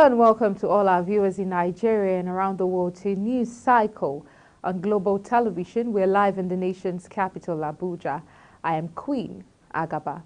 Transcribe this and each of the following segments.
Hello and welcome to all our viewers in Nigeria and around the world to News Cycle on Global Television. We're live in the nation's capital, Abuja. I am Queen Agaba.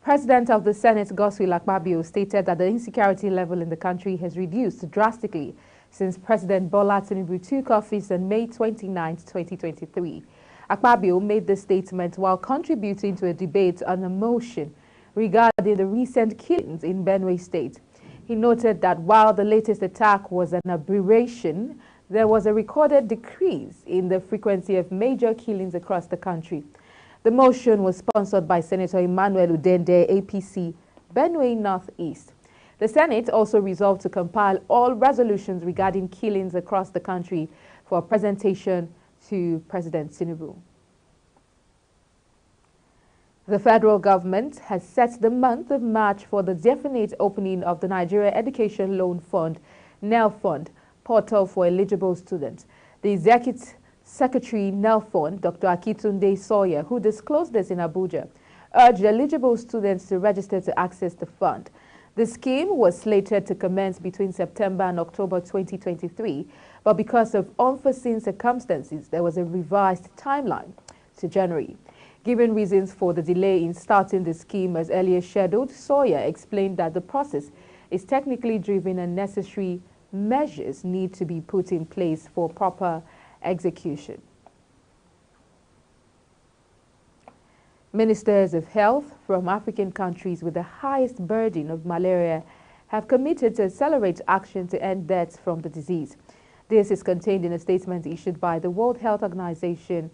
President of the Senate, Godswill Akpabio, stated that the insecurity level in the country has reduced drastically since President Bola Tinubu took office on May 29, 2023. Akpabio made this statement while contributing to a debate on a motion regarding the recent killings in Benue State. He noted that while the latest attack was an aberration, there was a recorded decrease in the frequency of major killings across the country. The motion was sponsored by Senator Emmanuel Udende, APC, Benue Northeast. The Senate also resolved to compile all resolutions regarding killings across the country for presentation to President Tinubu. The federal government has set the month of March for the definite opening of the Nigeria Education Loan Fund, NELFund, portal for eligible students. The Executive Secretary NELFund, Dr. Akitunde Sawyer, who disclosed this in Abuja, urged eligible students to register to access the fund. The scheme was slated to commence between September and October 2023, but because of unforeseen circumstances, there was a revised timeline to January. Given reasons for the delay in starting the scheme as earlier scheduled, Sawyer explained that the process is technically driven and necessary measures need to be put in place for proper execution. Ministers of health from African countries with the highest burden of malaria have committed to accelerate action to end deaths from the disease. This is contained in a statement issued by the World Health Organization.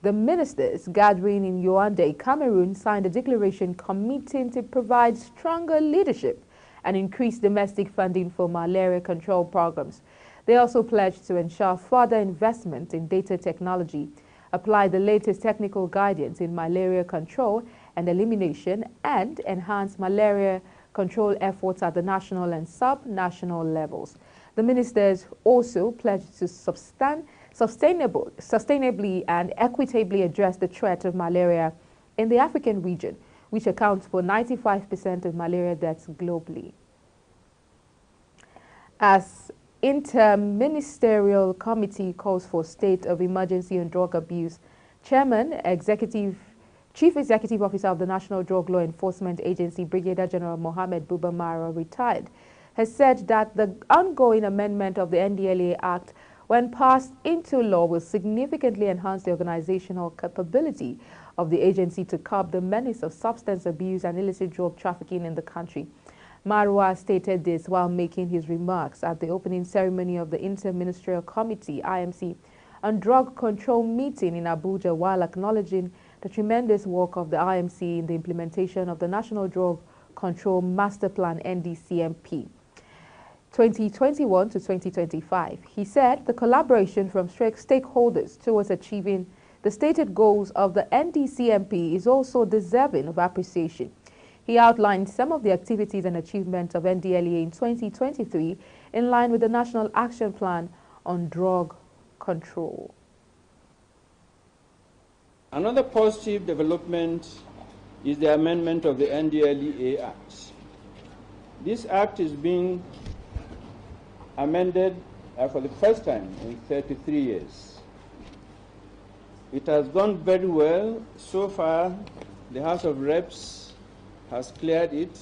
The ministers gathering in Yaoundé, Cameroon, signed a declaration committing to provide stronger leadership and increase domestic funding for malaria control programs. They also pledged to ensure further investment in data technology, apply the latest technical guidance in malaria control and elimination, and enhance malaria control efforts at the national and sub-national levels. The ministers also pledged to sustainably and equitably address the threat of malaria in the African region, which accounts for 95% of malaria deaths globally. As Interministerial Committee calls for state of emergency on drug abuse, Chairman, Chief Executive Officer of the National Drug Law Enforcement Agency, Brigadier General Mohammed Buba Marwa, retired, has said that the ongoing amendment of the NDLEA Act, when passed into law, will significantly enhance the organizational capability of the agency to curb the menace of substance abuse and illicit drug trafficking in the country. Marwa stated this while making his remarks at the opening ceremony of the Inter-Ministerial Committee, IMC, on drug control meeting in Abuja, while acknowledging the tremendous work of the IMC in the implementation of the National Drug Control Master Plan, NDCMP, 2021 to 2025. He said the collaboration from stakeholders towards achieving the stated goals of the NDCMP is also deserving of appreciation. He outlined some of the activities and achievements of NDLEA in 2023 in line with the National Action Plan on Drug Control. Another positive development is the amendment of the NDLEA Act. This act is being amended for the first time in 33 years. It has gone very well. So far, the House of Reps has cleared it,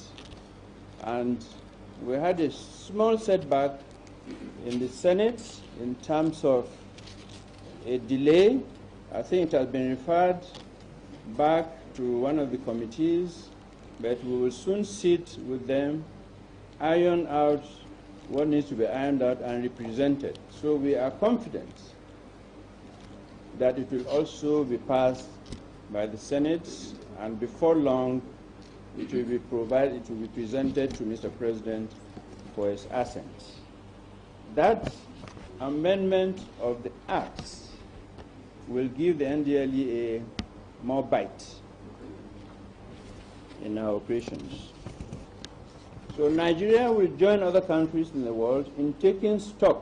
and we had a small setback in the Senate in terms of a delay. I think it has been referred back to one of the committees, but we will soon sit with them, iron out what needs to be ironed out and represented. So we are confident that it will also be passed by the Senate, and before long it will be presented to Mr. President for his assent. That amendment of the Act will give the NDLEA more bite in our operations. So Nigeria will join other countries in the world in taking stock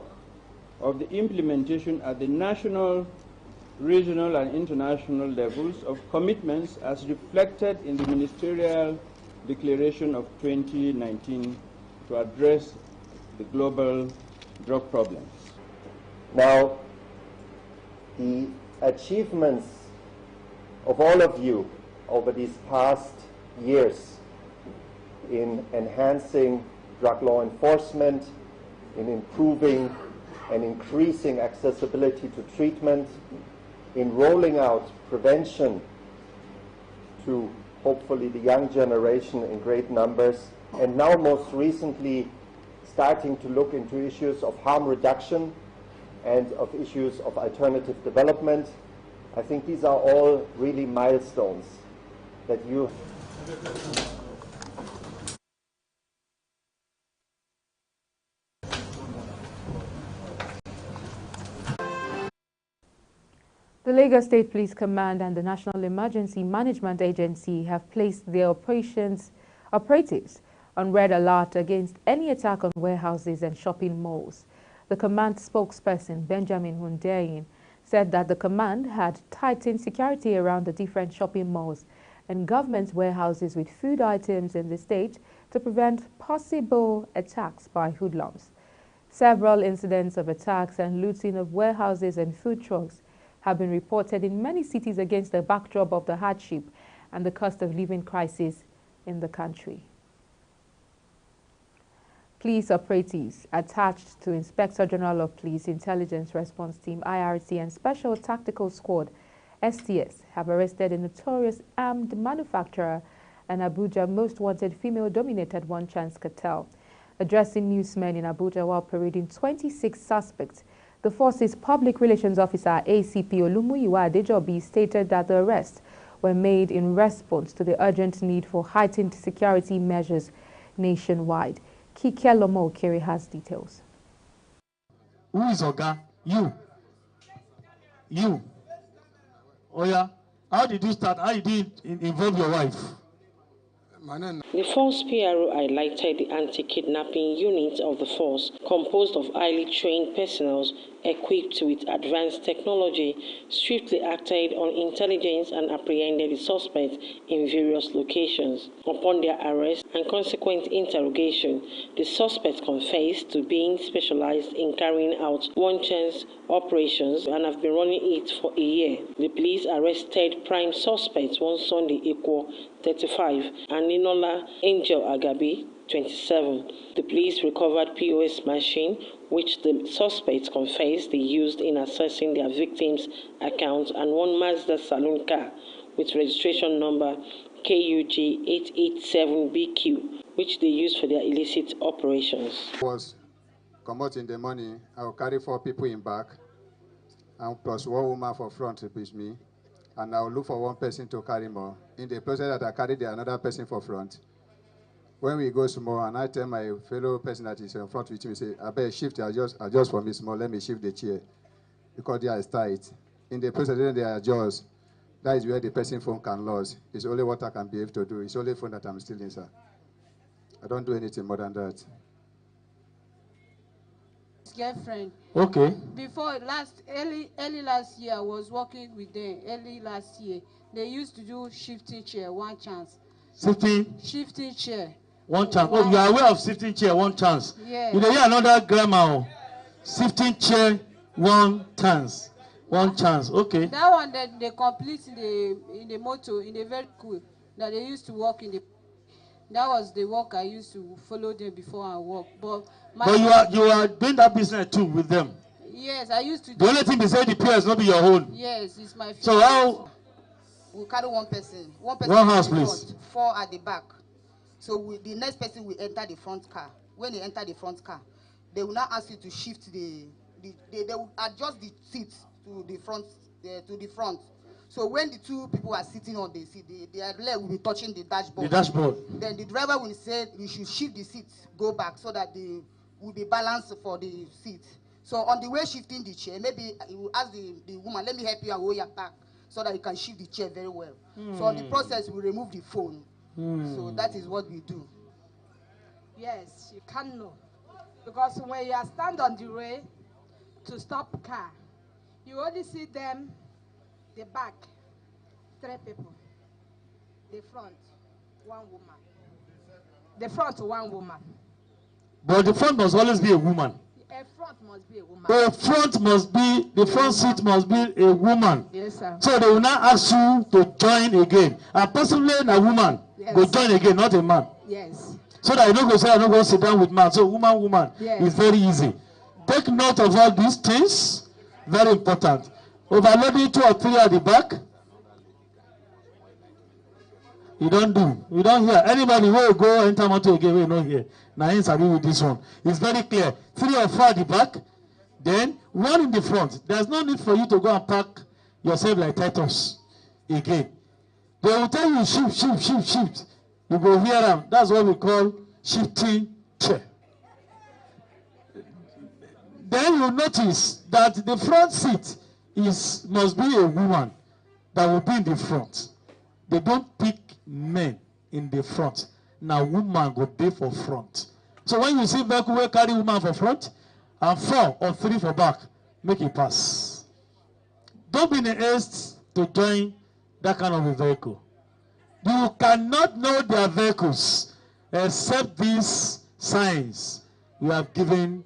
of the implementation at the national, regional, and international levels of commitments as reflected in the Ministerial Declaration of 2019 to address the global drug problems. Now, the achievements of all of you over these past years in enhancing drug law enforcement, in improving and increasing accessibility to treatment, in rolling out prevention to hopefully the young generation in great numbers, and now most recently starting to look into issues of harm reduction and of issues of alternative development. I think these are all really milestones that you The Lagos State Police Command and the National Emergency Management Agency have placed their operatives on red alert against any attack on warehouses and shopping malls. The command spokesperson, Benjamin Hundeyin, said that the command had tightened security around the different shopping malls and government warehouses with food items in the state to prevent possible attacks by hoodlums. Several incidents of attacks and looting of warehouses and food trucks have been reported in many cities against the backdrop of the hardship and the cost of living crisis in the country. Police operatives attached to Inspector General of Police Intelligence Response Team IRT and Special Tactical Squad STS have arrested a notorious armed manufacturer and Abuja most wanted female-dominated One Chance cartel. Addressing newsmen in Abuja while parading 26 suspects, the force's public relations officer, ACP Olumuyiwa Adejobi, stated that the arrests were made in response to the urgent need for heightened security measures nationwide. Kike Lomo Okere has details. Who is Oga? You. Oh yeah. How did you start? How did you involve your wife? The force PRO highlighted the anti-kidnapping unit of the force, composed of highly trained personnel equipped with advanced technology, swiftly acted on intelligence and apprehended the suspects in various locations. Upon their arrest and consequent interrogation, the suspects confessed to being specialized in carrying out one-chance operations and have been running it for a year. The police arrested prime suspects one Sunday Equal 35 and Ninola Angel Agabi 27. The police recovered POS machine which the suspects confessed they used in accessing their victims' accounts and one Mazda saloon car with registration number KUG 887BQ which they used for their illicit operations. Was come out in the morning, I will carry 4 people in back and plus 1 woman for front with me, and I will look for 1 person to carry more. In the process that I carry the another person for front. When we go small, and I tell my fellow person that is in front with me, say, I better shift, adjust for me small, let me shift the chair, because they are tight. In the process, then they adjust. That is where the person phone can lose. It's only what I can be able to do. It's only phone that I'm still in, sir. I don't do anything more than that. Girlfriend. Okay. Before early last year, I was working with them. Early last year, they used to do shifting chair, One Chance. Shifting chair. One chance. Oh, you are aware of shifting chair, One Chance. Yeah. You hear another grammar. Shifting chair, One Chance. One Chance. Okay. That one that they complete in the motor, in the vehicle that they used to work in the. That was the work I used to follow them before I work. But you are doing that business too with them. Yes, I used to. The only thing they say the PS not be your own. Yes, it's my. So how? We carry one person. One house, please. Front, 4 at the back. So the next person will enter the front car. When they enter the front car, they will now ask you to shift they will adjust the seats to the front. So when the 2 people are sitting on the seat, their leg will be touching the dashboard. The dashboard. Then the driver will say you should shift the seats, go back so that they will be balanced for the seat. So on the way shifting the chair, maybe you will ask the woman, let me help you and hold your back so that you can shift the chair very well. So on the process, we remove the phone. So that is what we do. Yes, you can know. Because when you are stand on the way to stop car, you only see them, the back, 3 people. The front, 1 woman. The front, 1 woman. But the front must always be a woman. A front must be a woman. The front seat must be a woman. Yes, sir. So they will not ask you to join again. And possibly a woman will join again, not a man. Yes. So that you don't go say, I'm not going to sit down with man. So woman, yes. It's very easy. Take note of all these things. Very important. Overloading 2 or 3 at the back. You don't hear. Anybody will go enter motor again, we not hear. Now hence I with this one. It's very clear. 3 or 4 at the back, then 1 in the front. There's no need for you to go and park yourself like Titus again. They will tell you shift. You go hear them. That's what we call shifting chair. Then you notice that the front seat must be a woman that will be in the front. They don't pick men in the front. Now woman go there for front. So when you see vehicle will carry woman for front and 4 or 3 for back, make it pass. Don't be in a haste to join that kind of a vehicle. You cannot know their vehicles except these signs we have given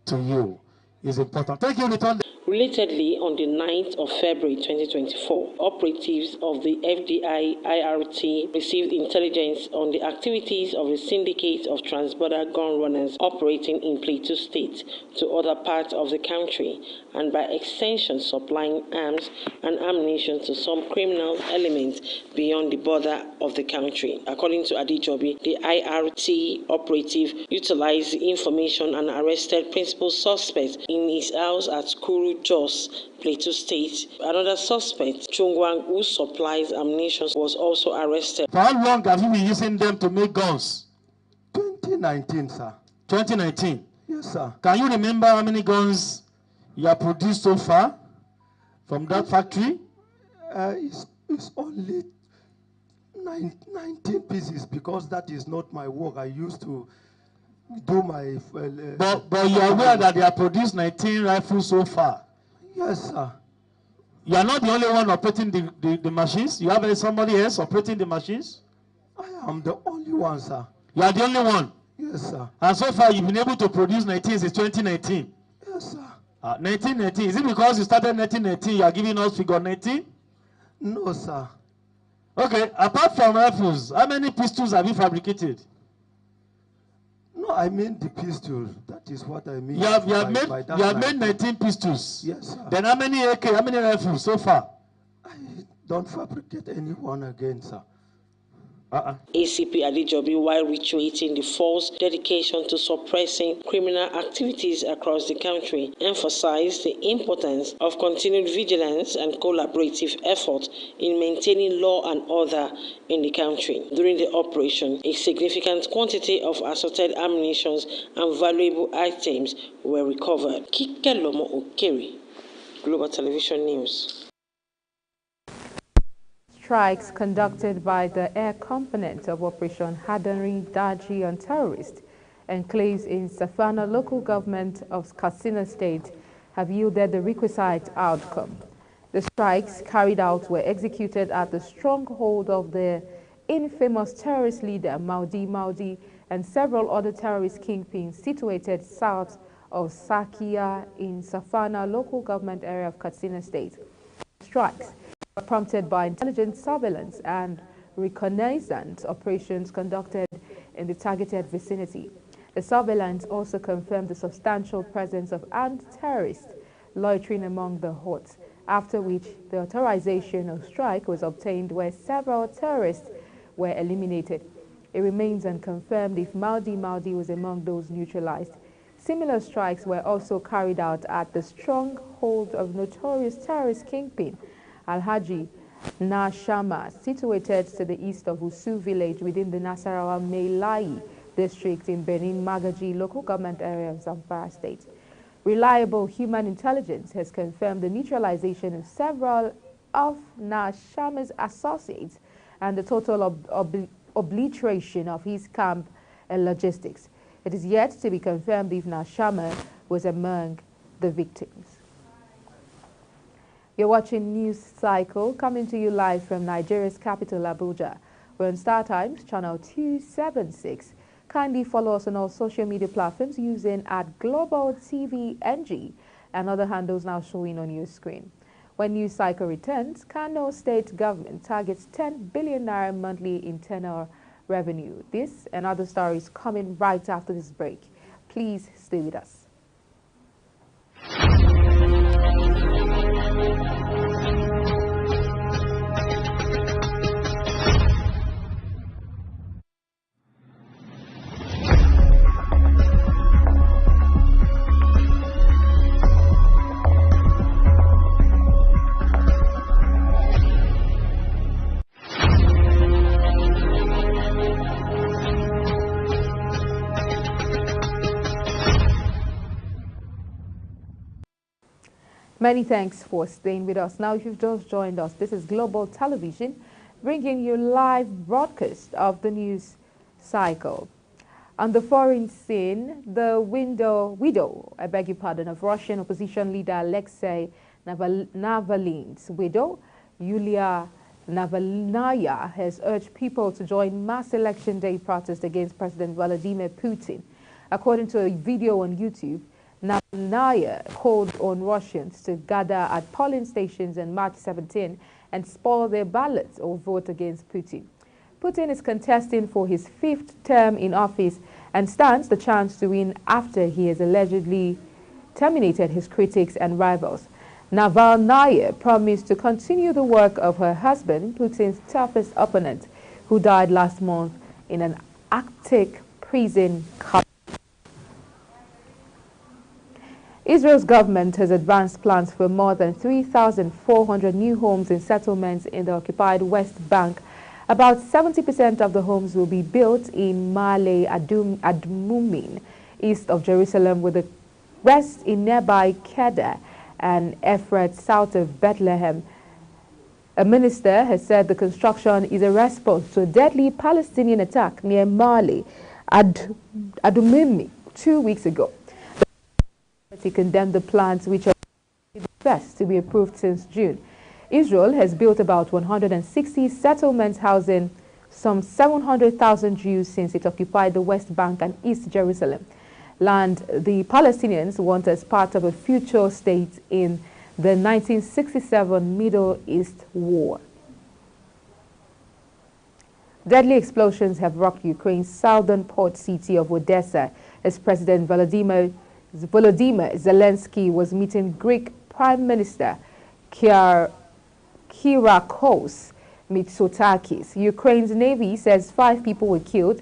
to you. It's important. Thank you, Return. Relatedly, on the 9th of February 2024, operatives of the FDI-IRT received intelligence on the activities of a syndicate of transborder gun runners operating in Plateau State to other parts of the country, and by extension supplying arms and ammunition to some criminal elements beyond the border of the country. According to Adejobi, the IRT operative utilized the information and arrested principal suspect in his house at Kuru Jos, Plateau State. Another suspect, Chungwang, who supplies ammunition, was also arrested. For how long have you been using them to make guns? 2019, sir. 2019? Yes, sir. Can you remember how many guns you have produced so far from that factory? It's only 19 pieces, because that is not my work. I used to do my... But you are aware that they have produced 19 rifles so far? Yes, sir. You are not the only one operating the machines? You have somebody else operating the machines? I am the only one, sir. You are the only one? Yes, sir. And so far you've been able to produce 19 since 2019? Yes, sir. 1919. Is it because you started 1919 you are giving us figure 19? No, sir. Okay, apart from rifles, how many pistols have you fabricated? No, I mean the pistols. That is what I mean. You have made 19 pistols. Yes, sir. Then how many AK, how many rifles so far? I don't fabricate any one again, sir. ACP Adejobi, while reiterating the false dedication to suppressing criminal activities across the country, emphasized the importance of continued vigilance and collaborative effort in maintaining law and order in the country. During the operation, a significant quantity of assorted ammunition and valuable items were recovered. Kike Lomo Okeri, Global Television News. Strikes conducted by the air component of Operation Hadari Daji on terrorist enclaves in Safana local government of Katsina State have yielded the requisite outcome. The strikes carried out were executed at the stronghold of the infamous terrorist leader Maudi and several other terrorist kingpins situated south of Sakia in Safana local government area of Katsina State. Strikes were prompted by intelligence surveillance and reconnaissance operations conducted in the targeted vicinity. The surveillance also confirmed the substantial presence of armed terrorists loitering among the huts, after which the authorization of strike was obtained where several terrorists were eliminated. It remains unconfirmed if Maudi was among those neutralized. Similar strikes were also carried out at the stronghold of notorious terrorist kingpin Alhaji Nashama, situated to the east of Usu village within the Nasarawa Meilai district in Benin Magaji local government area of Zamfara state. Reliable human intelligence has confirmed the neutralization of several of Nashama's associates and the total obliteration of his camp and logistics. It is yet to be confirmed if Nashama was among the victims. You're watching News Cycle, coming to you live from Nigeria's capital, Abuja. We're on Star Times, channel 276. Kindly follow us on all social media platforms using @GlobalTVNG and other handles now showing on your screen. When news cycle returns, Kano State Government targets 10 billion naira monthly internal revenue. This and other stories coming right after this break. Please stay with us. Many thanks for staying with us. Now, if you've just joined us, this is Global Television, bringing you live broadcast of the news cycle. On the foreign scene, the widow, of Russian opposition leader Alexei Navalny's widow, Yulia Navalnaya, has urged people to join mass election day protests against President Vladimir Putin. According to a video on YouTube, Navalnaya called on Russians to gather at polling stations on March 17 and spoil their ballots or vote against Putin. Putin is contesting for his 5th term in office and stands the chance to win after he has allegedly terminated his critics and rivals. Navalnaya promised to continue the work of her husband, Putin's toughest opponent, who died last month in an Arctic prison camp. Israel's government has advanced plans for more than 3,400 new homes and settlements in the occupied West Bank. About 70% of the homes will be built in Ma'ale Adumim, east of Jerusalem, with the rest in nearby Kedar and Efrat, south of Bethlehem. A minister has said the construction is a response to a deadly Palestinian attack near Ma'ale Adumim 2 weeks ago. He condemned the plans, which are the first to be approved since June. Israel has built about 160 settlements housing some 700,000 Jews since it occupied the West Bank and East Jerusalem, land the Palestinians want as part of a future state in the 1967 Middle East War. Deadly explosions have rocked Ukraine's southern port city of Odessa as President Volodymyr Zelensky was meeting Greek Prime Minister Kyriakos Mitsotakis. Ukraine's Navy says 5 people were killed.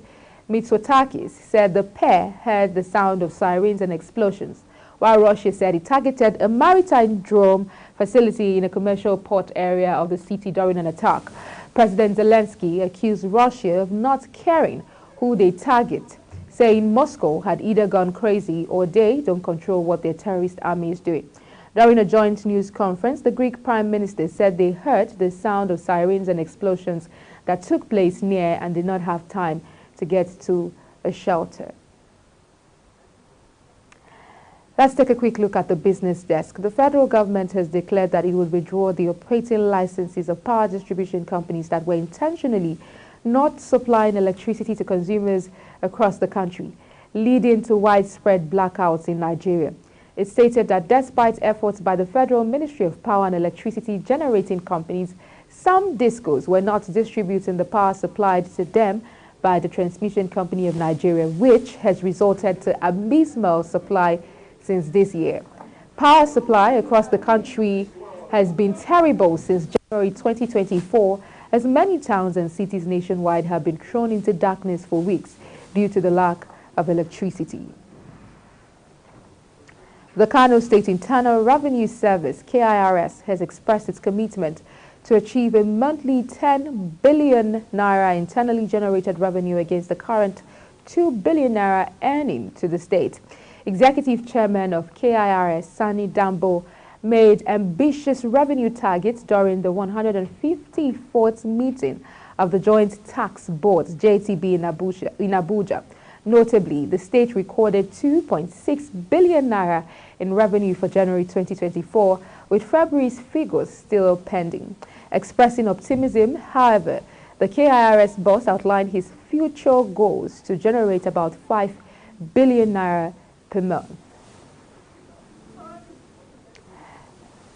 Mitsotakis said the pair heard the sound of sirens and explosions, while Russia said it targeted a maritime drone facility in a commercial port area of the city during an attack. President Zelensky accused Russia of not caring who they target, saying Moscow had either gone crazy or they don't control what their terrorist army is doing. During a joint news conference, the Greek Prime Minister said they heard the sound of sirens and explosions that took place near and did not have time to get to a shelter. Let's take a quick look at the business desk. The federal government has declared that it will withdraw the operating licenses of power distribution companies that were intentionally not supplying electricity to consumers across the country, leading to widespread blackouts in Nigeria. It stated that despite efforts by the Federal Ministry of Power and Electricity generating companies, some DISCOs were not distributing the power supplied to them by the Transmission Company of Nigeria, which has resulted to abysmal supply since this year. Power supply across the country has been terrible since January 2024, as many towns and cities nationwide have been thrown into darkness for weeks due to the lack of electricity. The Kano State Internal Revenue Service, KIRS, has expressed its commitment to achieve a monthly 10 billion naira internally generated revenue against the current 2 billion naira earning to the state. Executive Chairman of KIRS, Sani Dambo, made ambitious revenue targets during the 154th meeting of the Joint Tax Boards, JTB, in Abuja. Notably, the state recorded 2.6 billion naira in revenue for January 2024, with February's figures still pending. Expressing optimism, however, The KIRS boss outlined his future goals to generate about 5 billion naira per month.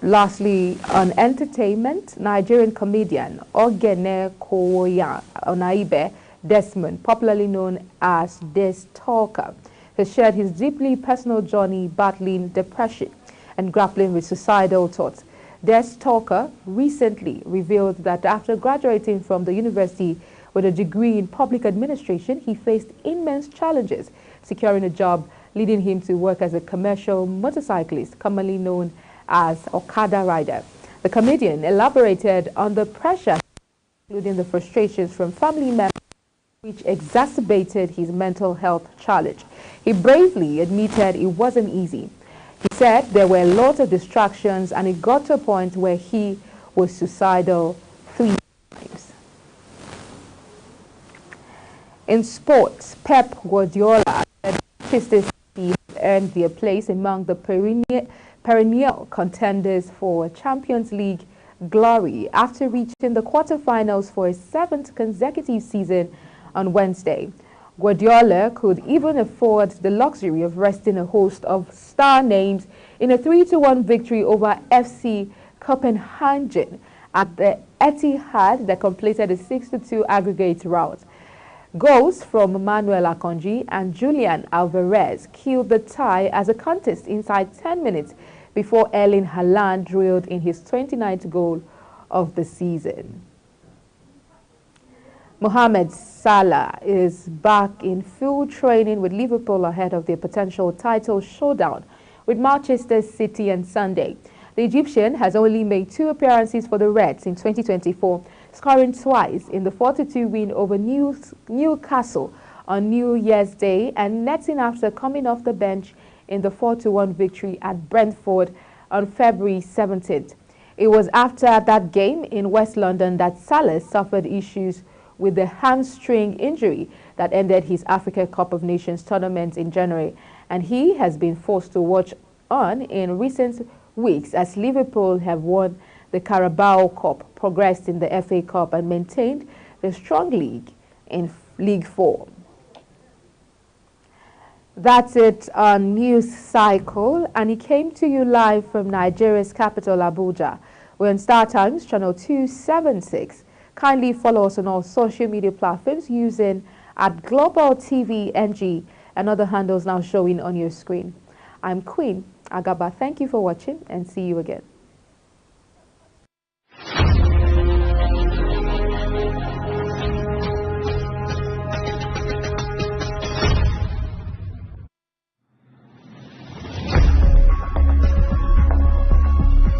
Lastly, on entertainment, Nigerian comedian Ogene Onaibe Desmond, popularly known as Des Talker, has shared his deeply personal journey battling depression and grappling with suicidal thoughts. Des Talker recently revealed that after graduating from the university with a degree in public administration, he faced immense challenges securing a job, leading him to work as a commercial motorcyclist, commonly known as Okada rider. The comedian elaborated on the pressure, including the frustrations from family members, which exacerbated his mental health challenge. He bravely admitted it wasn't easy. He said there were lots of distractions and it got to a point where he was suicidal 3 times. In sports, Pep Guardiola said Manchester City earned their place among the perennial contenders for Champions League glory after reaching the quarterfinals for a 7th consecutive season on Wednesday. Guardiola could even afford the luxury of resting a host of star names in a 3-1 victory over FC Copenhagen at the Etihad that completed a 6-2 aggregate rout. Goals from Manuel Akanji and Julian Alvarez killed the tie as a contest inside 10 minutes before Erling Haaland drilled in his 29th goal of the season. Mohamed Salah is back in full training with Liverpool ahead of their potential title showdown with Manchester City on Sunday. The Egyptian has only made 2 appearances for the Reds in 2024, scoring twice in the 4-2 win over Newcastle on New Year's Day and netting after coming off the bench in the 4-1 victory at Brentford on February 17th. It was after that game in West London that Salah suffered issues with the hamstring injury that ended his Africa Cup of Nations tournament in January, and he has been forced to watch on in recent weeks as Liverpool have won the Carabao Cup, progressed in the FA Cup and maintained the strong league in League 4. That's it on News Cycle, and it came to you live from Nigeria's capital, Abuja. We're on Star Times, channel 276. Kindly follow us on all social media platforms using @GlobalTVNG and other handles now showing on your screen. I'm Queen Agaba. Thank you for watching and see you again.